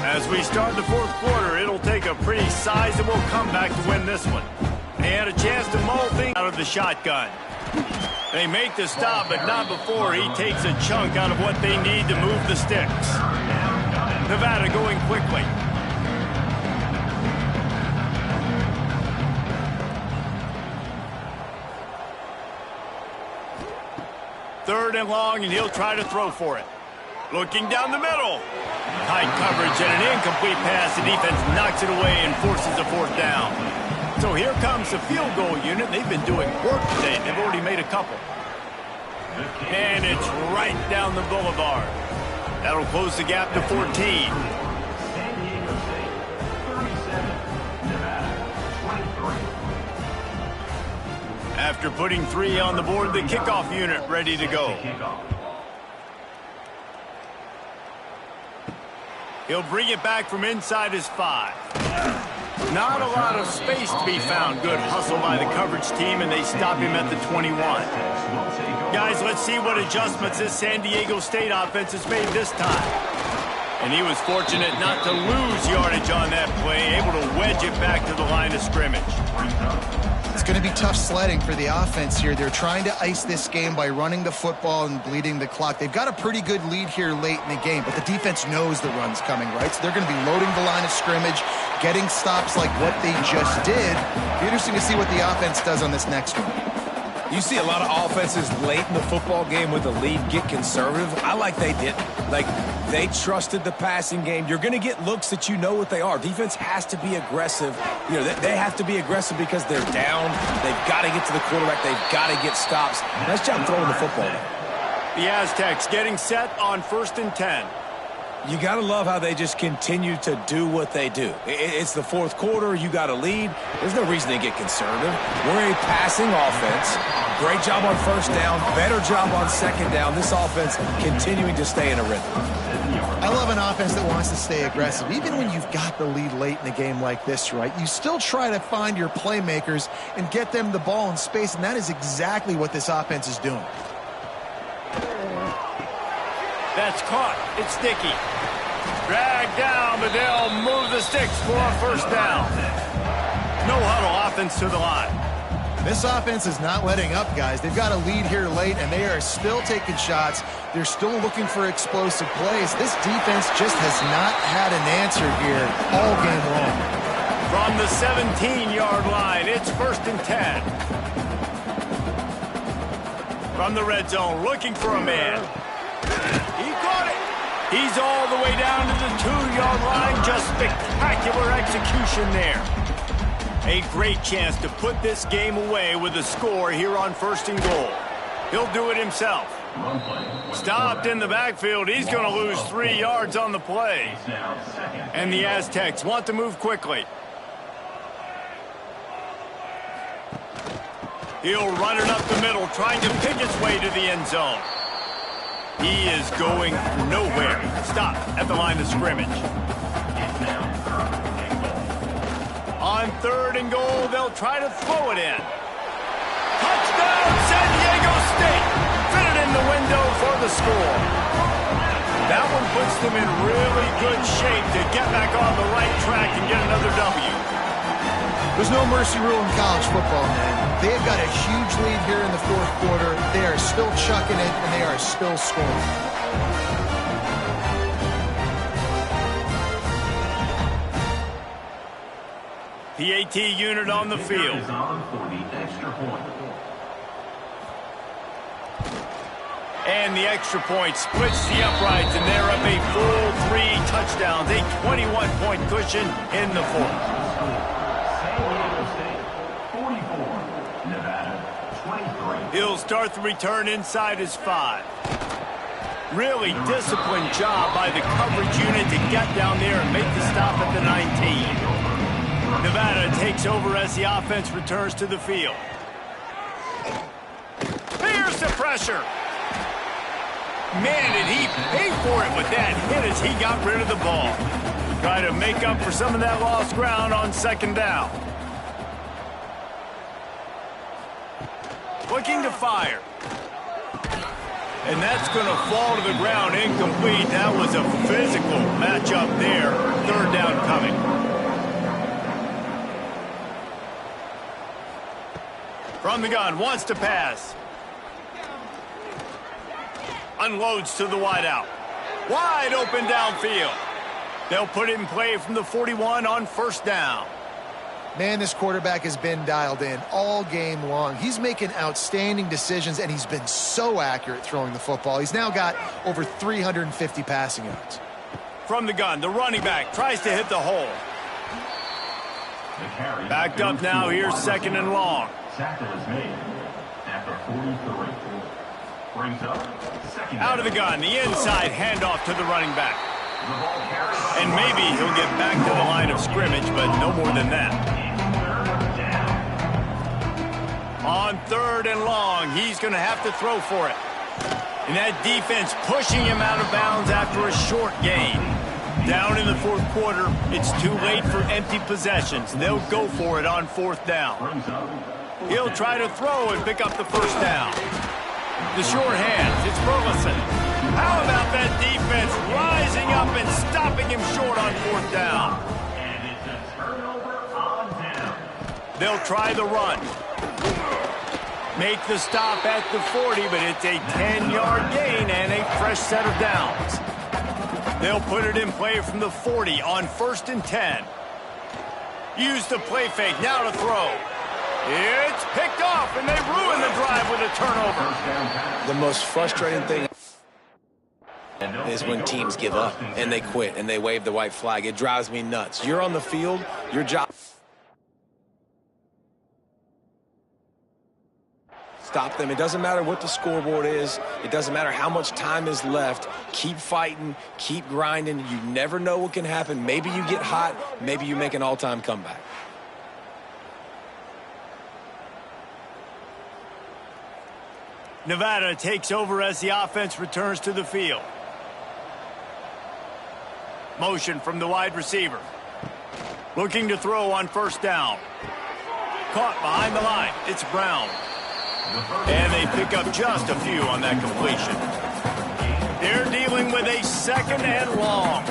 As we start the 4th quarter, it'll take a pretty sizable comeback to win this one. They had a chance to mull things out of the shotgun. They make the stop, but not before he takes a chunk out of what they need to move the sticks. Nevada going quickly. Third and long, and he'll try to throw for it. Looking down the middle. Tight coverage and an incomplete pass. The defense knocks it away and forces a 4th down. So here comes the field goal unit. They've been doing work today. They've already made a couple. And it's right down the boulevard. That'll close the gap to 14. San Diego State, 37. Nevada, 23. After putting 3 on the board, the kickoff unit ready to go. He'll bring it back from inside his 5. Not a lot of space to be found. Good hustle by the coverage team, and they stop him at the 21. Guys, let's see what adjustments this San Diego State offense has made this time. And he was fortunate not to lose yardage on that play, able to wedge it back to the line of scrimmage. It's going to be tough sledding for the offense here. They're trying to ice this game by running the football and bleeding the clock. They've got a pretty good lead here late in the game, but the defense knows the run's coming, right? So they're going to be loading the line of scrimmage, getting stops like what they just did. Be interesting to see what the offense does on this next one. You see a lot of offenses late in the football game with the lead get conservative. I like they didn't. Like, they trusted the passing game. You're going to get looks that you know what they are. Defense has to be aggressive. You know, they have to be aggressive because they're down. They've got to get to the quarterback. They've got to get stops. Nice job throwing the football. The Aztecs getting set on 1st and 10. You got to love how they just continue to do what they do. It's the fourth quarter. You got a lead. There's no reason to get conservative. We're a passing offense. Great job on 1st down. Better job on 2nd down. This offense continuing to stay in a rhythm. I love an offense that wants to stay aggressive. Even when you've got the lead late in a game like this, right, you still try to find your playmakers and get them the ball in space, and that is exactly what this offense is doing. That's caught. It's sticky. Dragged down, but they'll move the sticks for a 1st down. No huddle offense to the line. This offense is not letting up, guys. They've got a lead here late, and they are still taking shots. They're still looking for explosive plays. This defense just has not had an answer here all game long. From the 17-yard line, it's 1st and 10. From the red zone, looking for a man. He caught it. He's all the way down to the 2-yard line. Just spectacular execution there. A great chance to put this game away with a score here on 1st and goal. He'll do it himself. Stopped in the backfield. He's going to lose 3 yards on the play. And the Aztecs want to move quickly. He'll run it up the middle, trying to pick his way to the end zone. He is going nowhere. Stop at the line of scrimmage. On 3rd and goal, they'll try to throw it in. Touchdown, San Diego State! Fit it in the window for the score. That one puts them in really good shape to get back on the right track and get another W. There's no mercy rule in college football, man. They have got a huge lead here in the 4th quarter. They are still chucking it, and they are still scoring. PAT unit on the field. And the extra point splits the uprights, and they're up a full 3 touchdowns, a 21-point cushion in the 4th. He'll start the return inside his 5. Really disciplined job by the coverage unit to get down there and make the stop at the 19. Nevada takes over as the offense returns to the field. Here's the pressure. Man, did he pay for it with that hit as he got rid of the ball. Try to make up for some of that lost ground on 2nd down. Looking to fire. And that's going to fall to the ground incomplete. That was a physical matchup there. 3rd down coming. From the gun, wants to pass. Unloads to the wideout. Wide open downfield. They'll put it in play from the 41 on 1st down. Man, this quarterback has been dialed in all game long. He's making outstanding decisions, and he's been so accurate throwing the football. He's now got over 350 passing yards. From the gun, the running back tries to hit the hole. Backed up now, here's 2nd and long. Out of the gun, the inside handoff to the running back. And maybe he'll get back to the line of scrimmage, but no more than that. On 3rd and long, he's going to have to throw for it. And that defense pushing him out of bounds after a short gain. Down in the fourth quarter, it's too late for empty possessions. They'll go for it on fourth down. He'll try to throw and pick up the first down. The short hands, it's Burleson. How about that defense rising up and stopping him short on fourth down? And it's a turnover on down. They'll try the run. Make the stop at the 40, but it's a 10-yard gain and a fresh set of downs. They'll put it in play from the 40 on 1st and 10. Use the play fake, now to throw. It's picked off, and they ruin the drive with a turnover. The most frustrating thing is when teams give up and they quit and they wave the white flag. It drives me nuts. You're on the field, your job. Stop them. It doesn't matter what the scoreboard is. It doesn't matter how much time is left. Keep fighting. Keep grinding. You never know what can happen. Maybe you get hot. Maybe you make an all-time comeback. Nevada takes over as the offense returns to the field. Motion from the wide receiver. Looking to throw on first down. Caught behind the line. It's Brown. And they pick up just a few on that completion. They're dealing with a 2nd and long.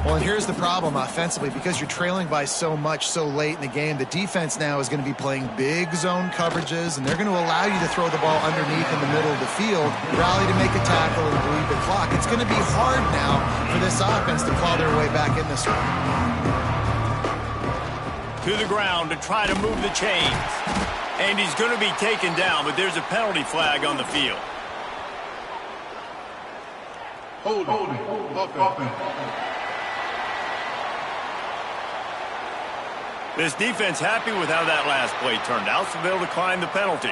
Well, and here's the problem offensively. Because you're trailing by so much so late in the game, the defense now is going to be playing big zone coverages, and they're going to allow you to throw the ball underneath in the middle of the field, rally to make a tackle, and bleed the clock. It's going to be hard now for this offense to claw their way back in this one. To the ground to try to move the chains. And he's going to be taken down, but there's a penalty flag on the field. Holding. Offense. This defense happy with how that last play turned out, so they'll decline the penalty.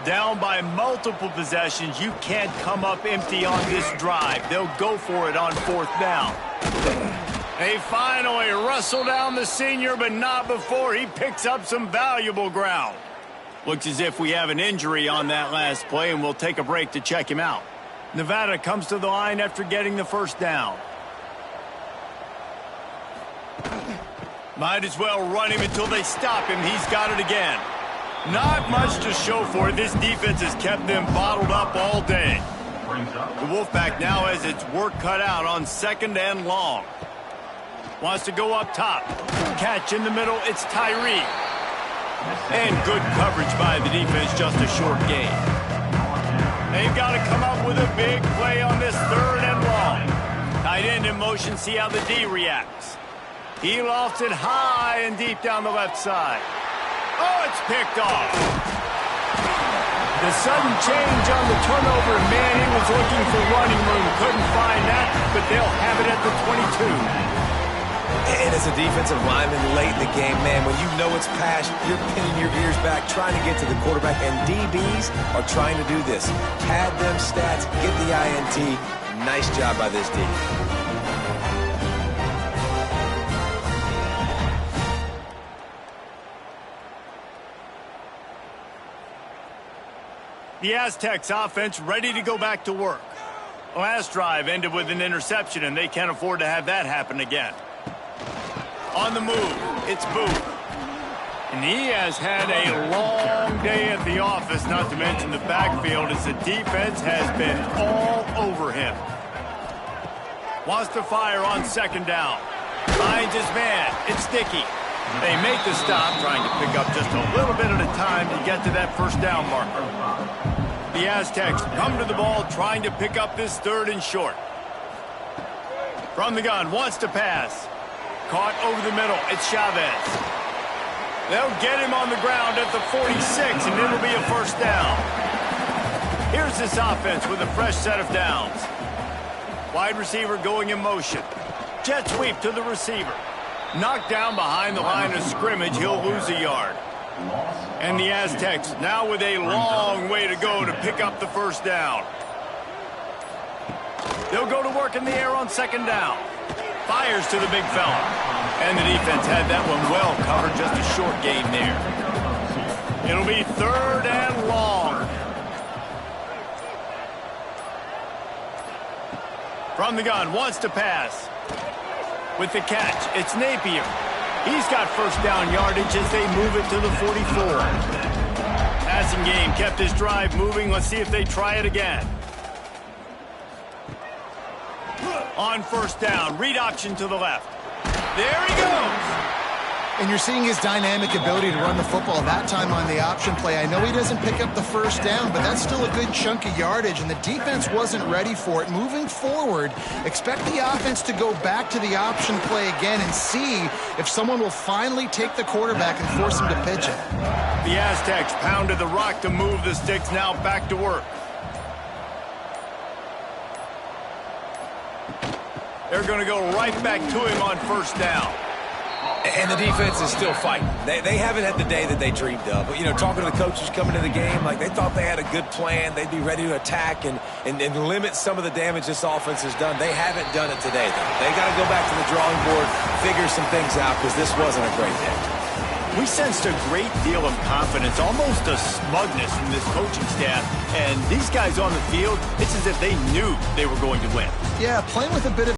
Down by multiple possessions, you can't come up empty on this drive. They'll go for it on 4th down. They finally wrestle down the senior, but not before he picks up some valuable ground. Looks as if we have an injury on that last play, and we'll take a break to check him out. Nevada comes to the line after getting the first down. Might as well run him until they stop him. He's got it again. Not much to show for it. This defense has kept them bottled up all day. The Wolfpack now has its work cut out on 2nd and long. Wants to go up top. Catch in the middle. It's Tyree. And good coverage by the defense, just a short gain. They've got to come up with a big play on this 3rd and long. Tight end in motion, see how the D reacts. He lofts it high and deep down the left side. Oh, it's picked off. The sudden change on the turnover, man, he was looking for running room. Couldn't find that, but they'll have it at the 22. And as a defensive lineman late in the game, man, when you know it's pass, you're pinning your ears back, trying to get to the quarterback, and DBs are trying to do this. Pad them stats, get the INT. Nice job by this D. The Aztecs offense ready to go back to work. Last drive ended with an interception, and they can't afford to have that happen again. On the move, it's Booth. And he has had a long day at the office, not to mention the backfield, as the defense has been all over him. Wants to fire on 2nd down. Finds his man. It's Sticky. They make the stop, trying to pick up just a little bit at a time to get to that first down marker. The Aztecs come to the ball, trying to pick up this 3rd and short. From the gun, wants to pass. Caught over the middle. It's Chavez. They'll get him on the ground at the 46, and it'll be a first down. Here's this offense with a fresh set of downs. Wide receiver going in motion. Jet sweep to the receiver. Knocked down behind the line of scrimmage. He'll lose a yard. And the Aztecs now with a long way to go to pick up the first down. They'll go to work in the air on 2nd down. Fires to the big fella. And the defense had that one well covered, just a short gain there. It'll be 3rd and long. From the gun, wants to pass. With the catch, it's Napier. He's got first down yardage as they move it to the 44. Passing game kept his drive moving. Let's see if they try it again. On first down, read option to the left. There he goes. And you're seeing his dynamic ability to run the football, that time on the option play. I know he doesn't pick up the first down, but that's still a good chunk of yardage, and the defense wasn't ready for it. Moving forward, expect the offense to go back to the option play again and see if someone will finally take the quarterback and force him to pitch it. The Aztecs pounded the rock to move the sticks, now back to work. They're going to go right back to him on first down. And the defense is still fighting. They haven't had the day that they dreamed of. But, you know, talking to the coaches coming to the game, like they thought they had a good plan. They'd be ready to attack and limit some of the damage this offense has done. They haven't done it today, though. They got to go back to the drawing board, figure some things out, because this wasn't a great day. We sensed a great deal of confidence, almost a smugness from this coaching staff. And these guys on the field, it's as if they knew they were going to win. Yeah, playing with a bit of